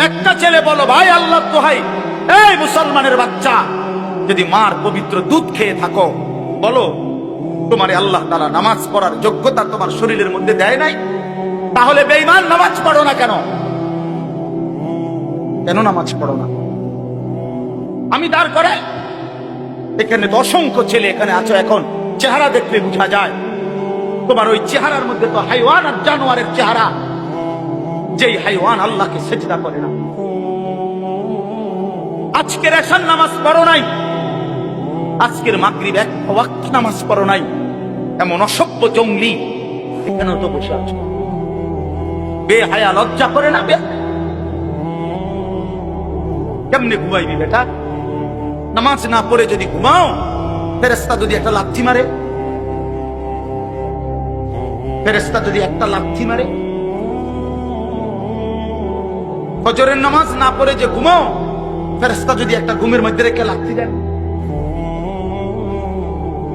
একটা ছেলে বলো, ভাই আল্লাহ দোহাই, এই মুসলমানের বাচ্চা, যদি মার পবিত্র দুধ খেয়ে থাকো, বলো তোমারে আল্লাহ তাআলা নামাজ পড়ার যোগ্যতা তোমার শরীরের মধ্যে দেয় নাই? তাহলে বেঈমান নামাজ পড়ো না কেন? কেন নামাজ পড়ো না? আমি দাঁড় করে এখানে অসংখ্য ছেলে এখানে আছো, এখন চেহারা দেখলে বোঝা যায় তোমার ওই চেহারার মধ্যে তো হাইওয়ান আর জানোয়ারের চেহারা। যেই হাইওয়ান আল্লাহকে সেজদা করে না। আজকের এশার নামাজ পড়ো নাই, আজকের মাগরিব এক ওয়াক্ত নামাজ পড়ো নাই, এমন অসভ্য জঙ্গলি এখানেও তো বসে আছো। বেহায়া, লজ্জা করে না? কেমনে ঘুমাইবি বেটা? নামাজ না পড়ে যদি ঘুমাও, ফেরেশতা যদি একটা লাথি মারে, ফেরেশতা যদি একটা লাথি মারে, ফজরের নামাজ না পড়ে যে ঘুমাও, ফেরেশতা যদি একটা ঘুমের মধ্যে রেখে লাথি দেন।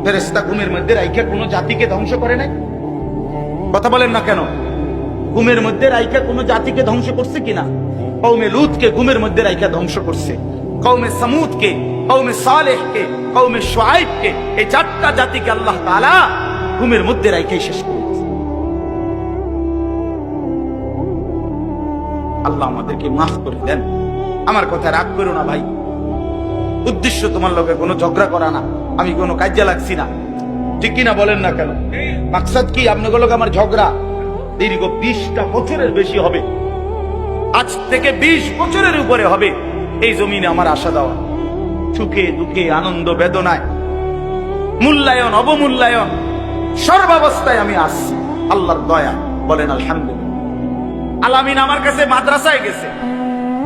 ফেরেশতা ঘুমের মধ্যে রাইখা কোন জাতিকে ধ্বংস করে নাই? কথা বলেন না কেন? ঘুমের মধ্যে রাইখা কোন জাতিকে ধ্বংস করছে কিনা? কওমে লূতকে ঘুমের মধ্যে রাইখা ধ্বংস করছে, কওমে সামুদকে, কওমে সালেহকে, কওমে শুআইবকে, এই চারটা জাতিকে আল্লাহ তাআলা ঘুমের মধ্যে রাইখাই শেষ করেছে। আল্লাহ আমাদেরকে মাফ করে দেন। আমার কথা রাগ করো না ভাই, উদ্দেশ্য তোমার লগে কোনো ঝগড়া করা না, আমি কোনো কাজে লাগছি না, ঠিক কিনা বলেন না কেন? মাকসাদ কি? আপনাগুলোকে আমার ঝগড়া দীর্ঘ 20টা বছরের বেশি হবে, আজ থেকে 20 বছরের উপরে হবে এই জমিনে আমার আশা দেওয়া। সুখে দুঃখে, আনন্দ বেদনায়, মূল্যায়ন অবমূল্যায়ন, সর্বাবস্থায় আমি আসছি আল্লাহর দয়া। বলেন আলহামদুলিল্লাহ। আলামিন আমার কাছে মাদ্রাসায় গেছে,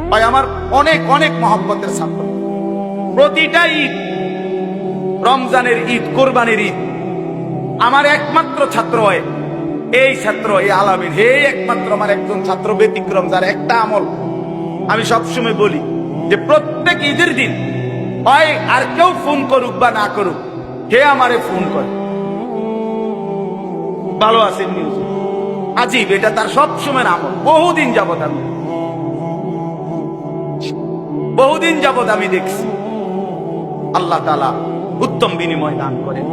ভাই আমার অনেক অনেক মহব্বতের ছাত্র। প্রতিটা ঈদ, রমজানের ঈদ, কোরবানির ঈদ, আমার একমাত্র ছাত্র হয় এই ছাত্র, এই আলামিন, হে একমাত্র আমার একজন ছাত্র ব্যতিক্রম, যার একটা আমল আমি সবসময় বলি যে প্রত্যেক ঈদের দিন হয় আর কেউ ফোন করুক বা না করুক, হে আমারে ফোন করে, ভালো আছেন নিউজ। আজিব, এটা তার সবসময়ের আমল। বহুদিন যাবত আমি দেখছি। আল্লাহ তাআলা উত্তম বিনিময় দান করেন।